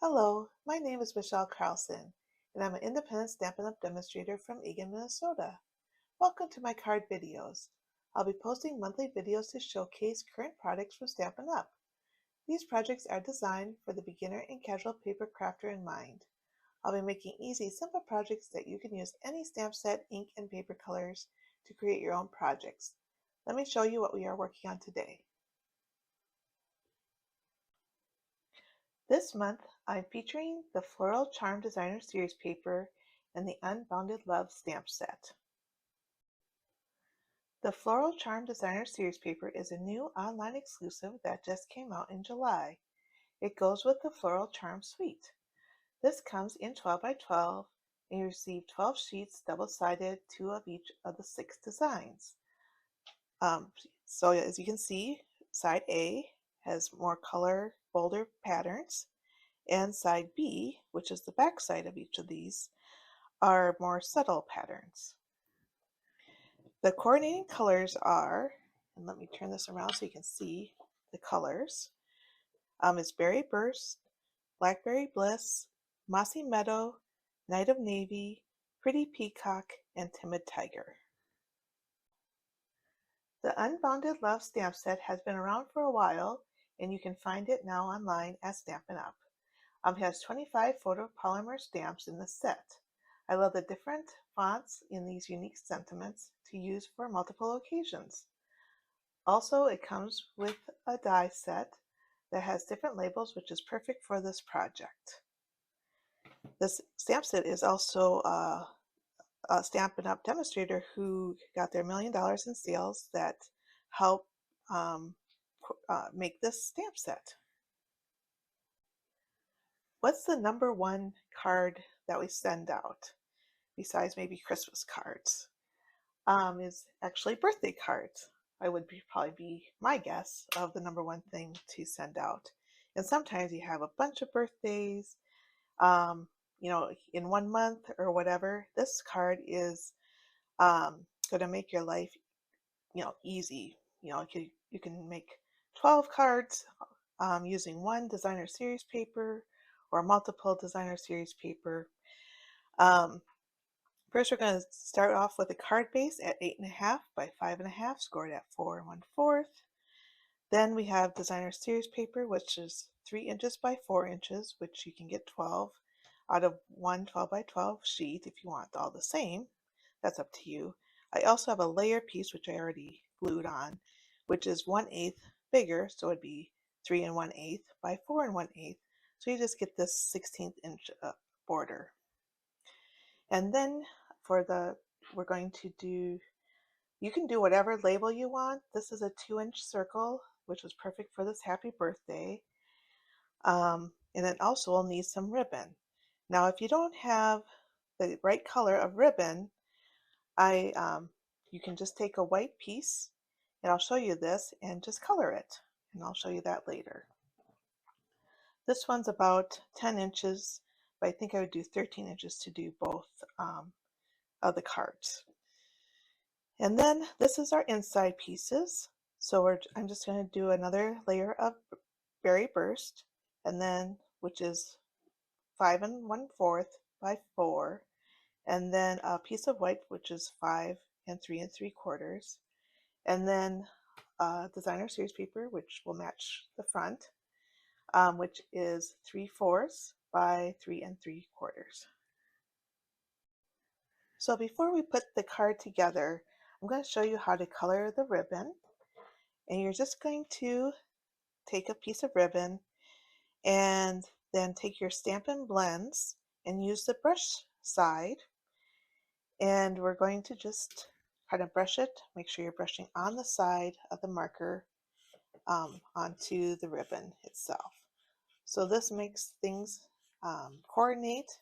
Hello, my name is Michelle Carlson, and I'm an independent Stampin' Up! Demonstrator from Eagan, Minnesota. Welcome to my card videos. I'll be posting monthly videos to showcase current projects from Stampin' Up! These projects are designed for the beginner and casual paper crafter in mind. I'll be making easy, simple projects that you can use any stamp set, ink, and paper colors to create your own projects. Let me show you what we are working on today. This month, I'm featuring the Floral Charm Designer Series paper and the Unbounded Love stamp set. The Floral Charm Designer Series paper is a new online exclusive that just came out in July. It goes with the Floral Charm suite. This comes in 12 by 12 and you receive 12 sheets double-sided, 2 of each of the 6 designs. So as you can see, side A has more color, bolder patterns, and side B, which is the back side of each of these, are more subtle patterns. The coordinating colors are, and let me turn this around so you can see the colors, is Berry Burst, Blackberry Bliss, Mossy Meadow, Night of Navy, Pretty Peacock, and Timid Tiger. The Unbounded Love stamp set has been around for a while, and you can find it now online at Stampin' Up! It has 25 photopolymer stamps in the set. I love the different fonts in these unique sentiments to use for multiple occasions. Also, it comes with a die set that has different labels, which is perfect for this project. This stamp set is also a Stampin' Up! Demonstrator who got their $1 million in sales that help make this stamp set. What's the number one card that we send out, besides maybe Christmas cards? Is actually birthday cards. I would probably be my guess of the number one thing to send out. And sometimes you have a bunch of birthdays, in 1 month or whatever. This card is going to make your life, easy. You can make 12 cards using one designer series paper or multiple designer series paper. First, we're going to start off with a card base at 8.5 by 5.5, scored at 4 1/4. Then we have designer series paper, which is 3 inches by 4 inches, which you can get 12 out of one 12 by 12 sheet if you want all the same. That's up to you. I also have a layer piece, which I already glued on, which is 1/8 bigger, so it'd be 3 1/8 by 4 1/8. So you just get this 16th inch border. And then we're going to do, you can do whatever label you want. This is a 2-inch circle, which was perfect for this happy birthday. And then also we'll need some ribbon. Now, if you don't have the right color of ribbon, you can just take a white piece, and I'll show you this, and just color it. And I'll show you that later. This one's about 10 inches, but I think I would do 13 inches to do both of the cards. And then this is our inside pieces. So I'm just going to do another layer of Berry Burst, and then which is 5 1/4 by 4, and then a piece of white, which is 5 3 3/4, and then designer series paper, which will match the front, which is 3/4 by 3 3/4. So before we put the card together, I'm going to show you how to color the ribbon. And you're just going to take a piece of ribbon and then take your Stampin' Blends and use the brush side. And we're going to just kind of brush it. Make sure you're brushing on the side of the marker onto the ribbon itself. So this makes things coordinate,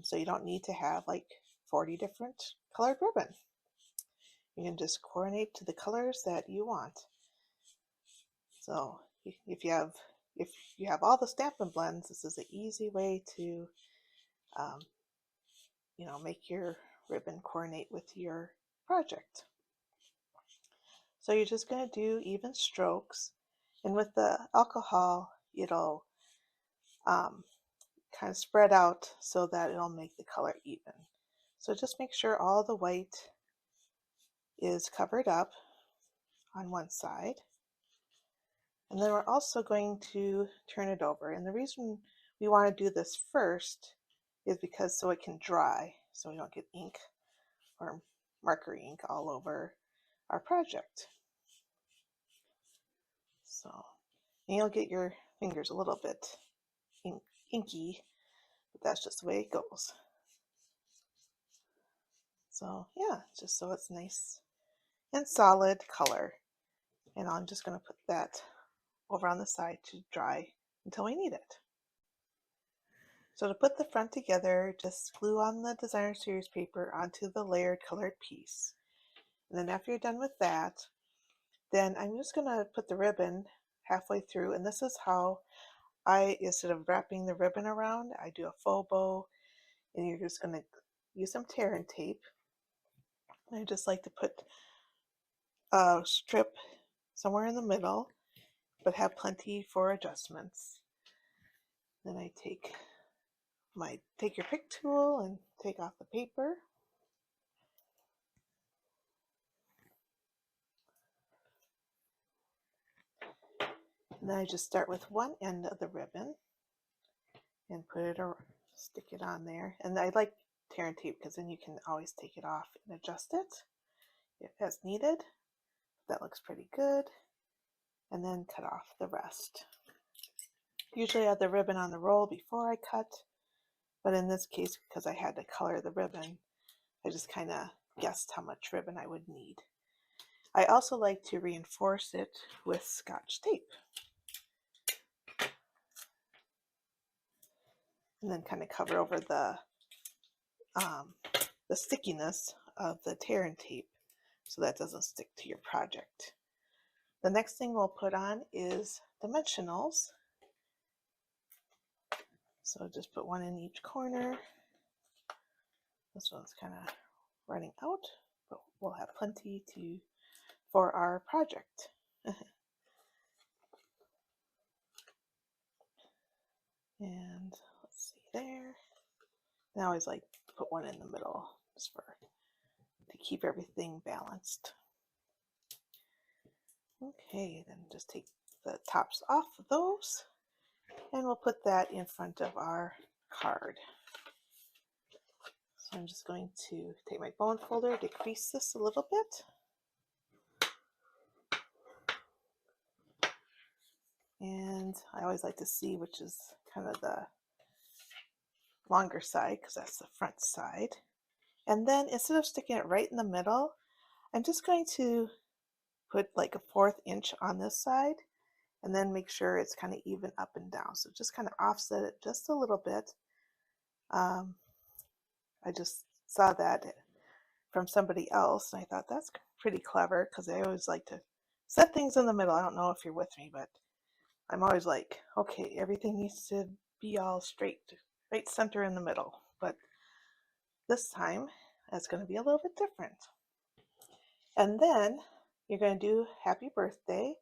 so you don't need to have like 40 different colored ribbon. You can just coordinate to the colors that you want. So if you have all the Stampin' Blends, this is an easy way to make your ribbon coordinate with your project. So you're just going to do even strokes, and with the alcohol, it'll kind of spread out so that it'll make the color even. So just make sure all the white is covered up on one side. And then we're also going to turn it over. And the reason we want to do this first is because so it can dry, so we don't get ink or marker ink all over our project. So, and you'll get your fingers a little bit inky, but that's just the way it goes. So yeah, just so it's nice and solid color. And I'm just going to put that over on the side to dry until we need it. So to put the front together, just glue on the designer series paper onto the layered colored piece. And then after you're done with that, then I'm just going to put the ribbon halfway through. And this is how instead of wrapping the ribbon around, I do a faux bow. And you're just going to use some tear and tape. And I just like to put a strip somewhere in the middle, but have plenty for adjustments. Then I take your pick tool and take off the paper. And then I just start with one end of the ribbon and stick it on there. And I like tear and tape because then you can always take it off and adjust it as needed. That looks pretty good. And then cut off the rest. Usually I have the ribbon on the roll before I cut, but in this case, because I had to color the ribbon, I just kind of guessed how much ribbon I would need. I also like to reinforce it with Scotch tape. And then kind of cover over the stickiness of the tear and tape so that doesn't stick to your project. The next thing we'll put on is dimensionals. So just put one in each corner. This one's kind of running out, but we'll have plenty for our project. And let's see there. I always like to put one in the middle just to keep everything balanced. Okay, then just take the tops off of those, and we'll put that in front of our card. So I'm just going to take my bone folder, decrease this a little bit. And I always like to see which is kind of the longer side because that's the front side. And then instead of sticking it right in the middle, I'm just going to put like a 1/4 inch on this side and then make sure it's kind of even up and down. So just kind of offset it just a little bit. I just saw that from somebody else and I thought that's pretty clever because I always like to set things in the middle. I don't know if you're with me, but I'm always like, okay, everything needs to be all straight, right center in the middle. But this time, it's going to be a little bit different. And then you're going to do happy birthday.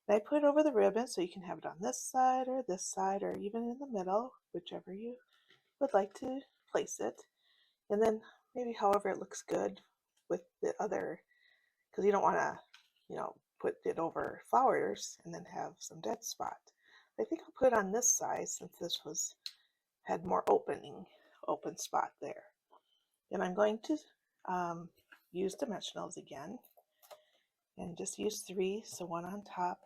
And I put it over the ribbon so you can have it on this side or even in the middle, whichever you would like to place it. And then maybe however it looks good with the other, because you don't want to, put it over flowers and then have some dead spot. I think I'll put it on this side since this had more open spot there. And I'm going to use dimensionals again and just use 3, so one on top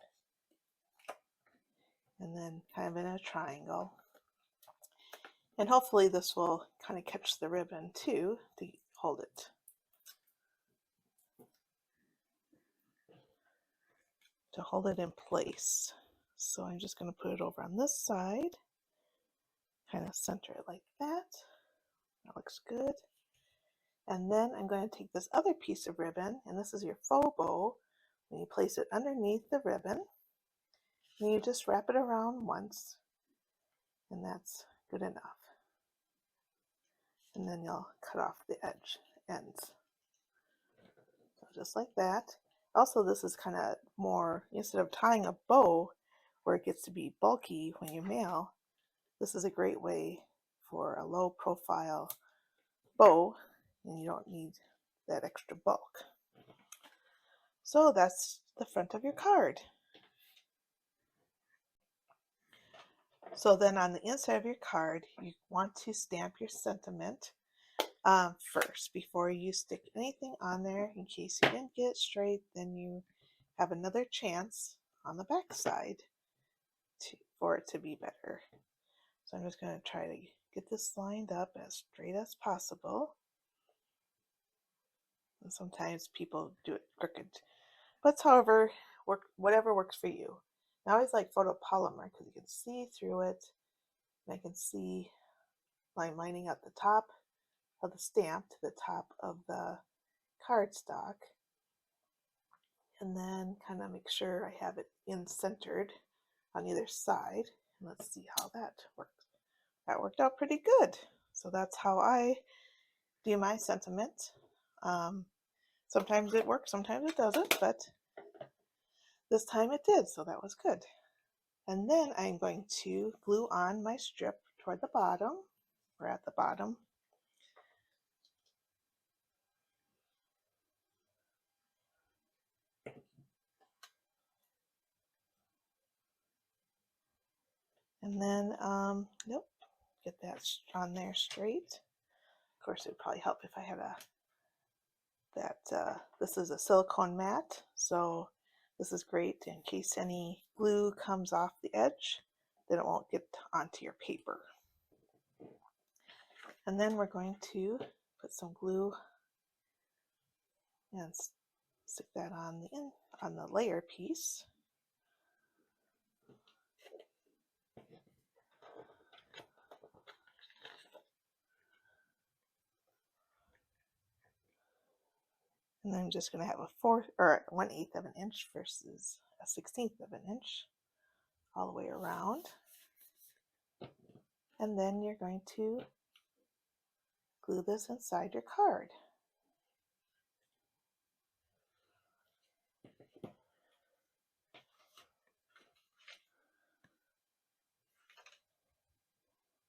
and then kind of in a triangle. And hopefully this will kind of catch the ribbon too to hold it. To hold it in place. So I'm just going to put it over on this side, kind of center it like that. That looks good. And then I'm going to take this other piece of ribbon, and this is your faux bow, and you place it underneath the ribbon, and you just wrap it around once, and that's good enough. And then you'll cut off the ends. So just like that. Also, this is kind of more, instead of tying a bow where it gets to be bulky when you mail, this is a great way for a low profile bow, and you don't need that extra bulk. So that's the front of your card. So then on the inside of your card, you want to stamp your sentiment first before you stick anything on there. In case you didn't get it straight, then you have another chance on the back side for it to be better. So I'm just going to try to get this lined up as straight as possible. And sometimes people do it crooked, but however, whatever works for you. I always like photopolymer because you can see through it, and I can see I'm lining up the top of the stamp to the top of the cardstock, and then kind of make sure I have it in centered on either side. And let's see how that worked. That worked out pretty good. So that's how I do my sentiment. Sometimes it works, sometimes it doesn't, but this time it did, so that was good. And then I'm going to glue on my strip toward the bottom, or at the bottom. And then, nope, get that on there straight. Of course, it would probably help if I had this is a silicone mat, so this is great in case any glue comes off the edge, then it won't get onto your paper. And then we're going to put some glue and stick that on the layer piece. And then I'm just going to have a 1/8 of an inch versus a 1/16 of an inch all the way around. And then you're going to glue this inside your card.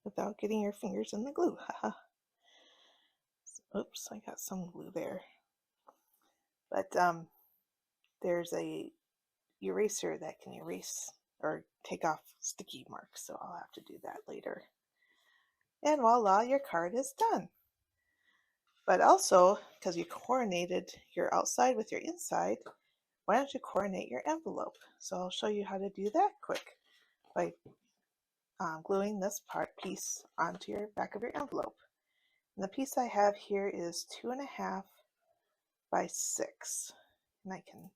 Without getting your fingers in the glue. Oops, I got some glue there. But there's a eraser that can erase or take off sticky marks, so I'll have to do that later. And voila, your card is done. But also, because you coordinated your outside with your inside, why don't you coordinate your envelope? So I'll show you how to do that quick by gluing this piece onto your back of your envelope. And the piece I have here is 2.5 by 6, and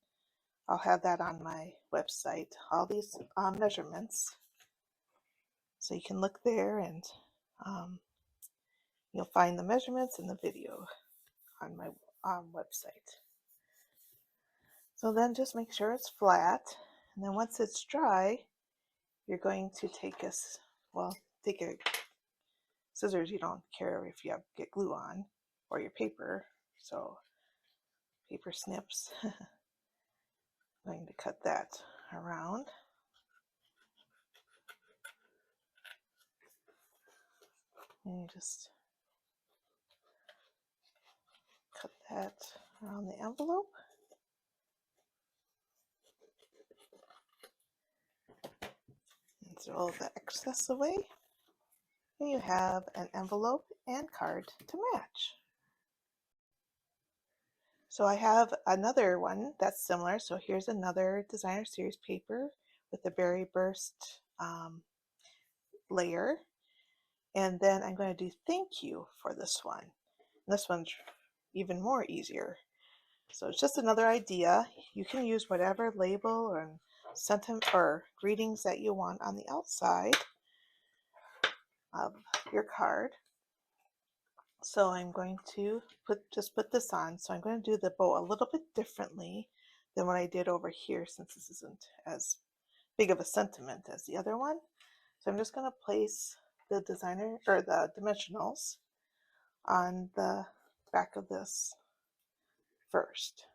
I'll have that on my website, all these measurements, so you can look there, and you'll find the measurements in the video on my website. So then just make sure it's flat, and then once it's dry, you're going to take a scissors. You don't care if you get glue on, or your paper, so paper snips. I'm going to cut that around. And you just cut that around the envelope. And throw the excess away. And you have an envelope and card to match. So I have another one that's similar. So here's another designer series paper with the berry burst layer. And then I'm going to do thank you for this one. And this one's even more easier. So it's just another idea. You can use whatever label or sentiment or greetings that you want on the outside of your card. So I'm going to put this on. So I'm going to do the bow a little bit differently than what I did over here, since this isn't as big of a sentiment as the other one. So I'm just going to place the dimensionals on the back of this first.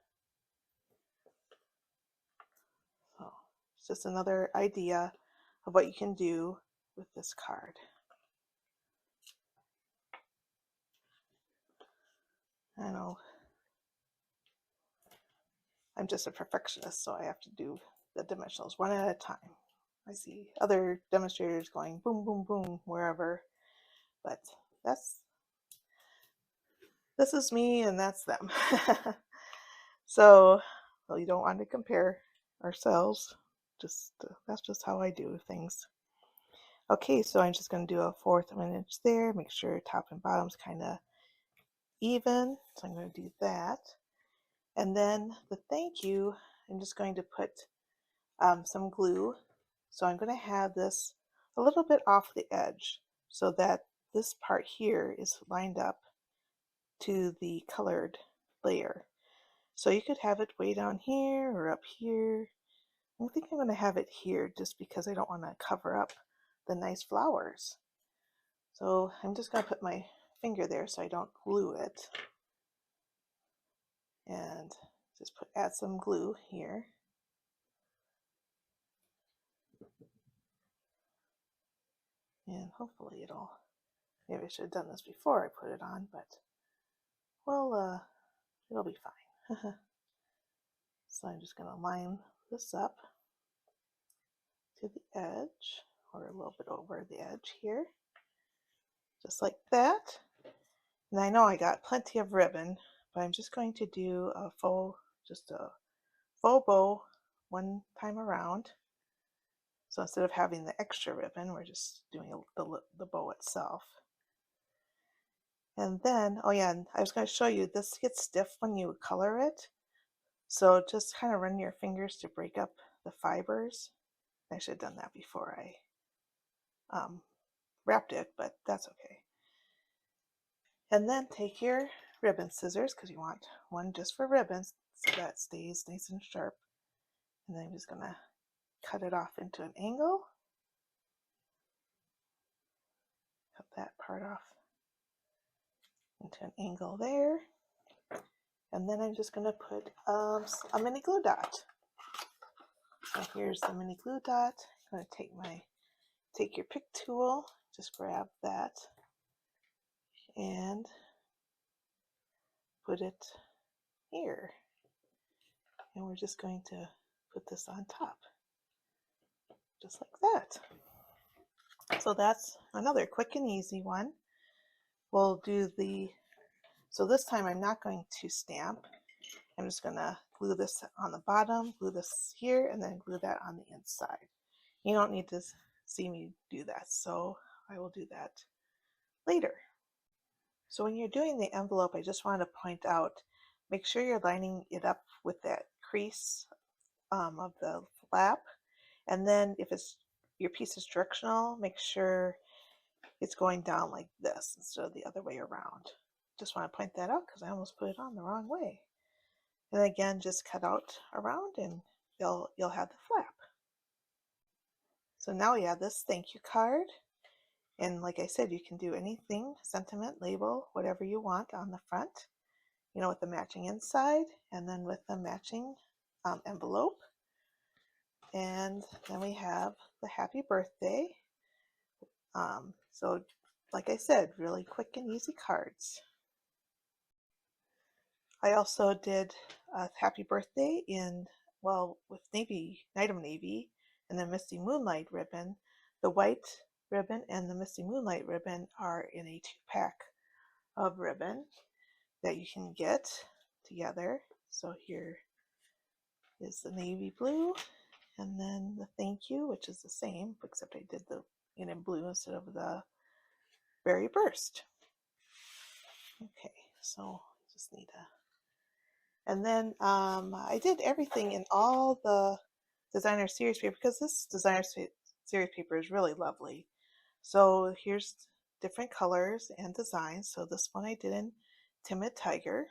So it's just another idea of what you can do with this card. I know I'm just a perfectionist, so I have to do the dimensionals one at a time. I see other demonstrators going boom, boom, boom, wherever, but this is me and that's them. So, well, you don't want to compare ourselves. That's just how I do things. Okay, so I'm just going to do a 1/4 of an inch there. Make sure top and bottom's kind of even. So I'm going to do that. And then the thank you, I'm just going to put some glue. So I'm going to have this a little bit off the edge so that this part here is lined up to the colored layer. So you could have it way down here or up here. I think I'm going to have it here just because I don't want to cover up the nice flowers. So I'm just going to put my finger there so I don't glue it. And just add some glue here. And hopefully maybe I should have done this before I put it on, but well, it'll be fine. So I'm just going to line this up to the edge, or a little bit over the edge here, just like that. And I know I got plenty of ribbon, but I'm just going to do a faux bow one time around. So instead of having the extra ribbon, we're just doing the bow itself. And then, oh yeah, I was going to show you, this gets stiff when you color it. So just kind of run your fingers to break up the fibers. I should have done that before I wrapped it, but that's okay. And then take your ribbon scissors, because you want one just for ribbons so that stays nice and sharp. And then I'm just going to cut it off into an angle. Cut that part off into an angle there. And then I'm just going to put a mini glue dot. So here's the mini glue dot. I'm going to take your pick tool, just grab that and put it here. And we're just going to put this on top, just like that. So that's another quick and easy one. We'll do so this time I'm not going to stamp. I'm just going to glue this on the bottom, glue this here, and then glue that on the inside. You don't need to see me do that, so I will do that later. So when you're doing the envelope, I just want to point out, make sure you're lining it up with that crease of the flap. And then if your piece is directional, make sure it's going down like this instead of the other way around. Just want to point that out because I almost put it on the wrong way. And again, just cut out around and you'll have the flap. So now we have this thank you card. And like I said, you can do anything, sentiment, label, whatever you want on the front, with the matching inside and then with the matching envelope. And then we have the happy birthday. So like I said, really quick and easy cards. I also did a happy birthday with Night of Navy and the Misty Moonlight ribbon. The white ribbon and the Misty Moonlight ribbon are in a 2-pack of ribbon that you can get together. So here is the navy blue, and then the thank you, which is the same, except I did in blue instead of the berry burst. Okay, so just need to, and then I did everything in all the designer series paper because this designer series paper is really lovely. So here's different colors and designs. So this one I did in Timid Tiger.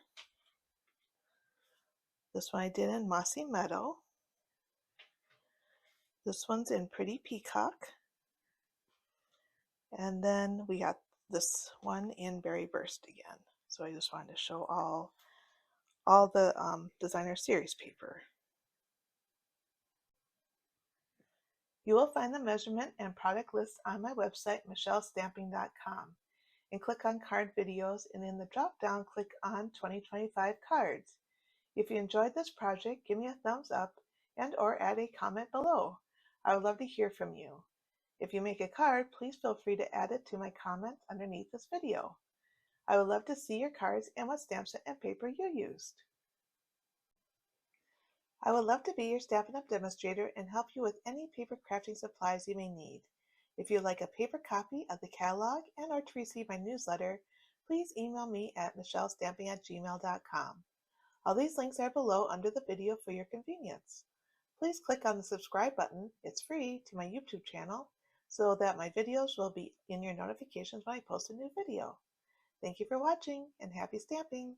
This one I did in Mossy Meadow. This one's in Pretty Peacock. And then we got this one in Berry Burst again. So I just wanted to show all the designer series paper. You will find the measurement and product lists on my website, michellesstamping.com. and click on Card Videos, and in the drop-down click on 2025 Cards. If you enjoyed this project, give me a thumbs up and or add a comment below. I would love to hear from you. If you make a card, please feel free to add it to my comments underneath this video. I would love to see your cards and what stamps and paper you used. I would love to be your Stampin' Up! Demonstrator and help you with any paper crafting supplies you may need. If you'd like a paper copy of the catalog and or to receive my newsletter, please email me at michellesstamping@gmail.com. All these links are below under the video for your convenience. Please click on the subscribe button, it's free, to my YouTube channel so that my videos will be in your notifications when I post a new video. Thank you for watching and happy stamping!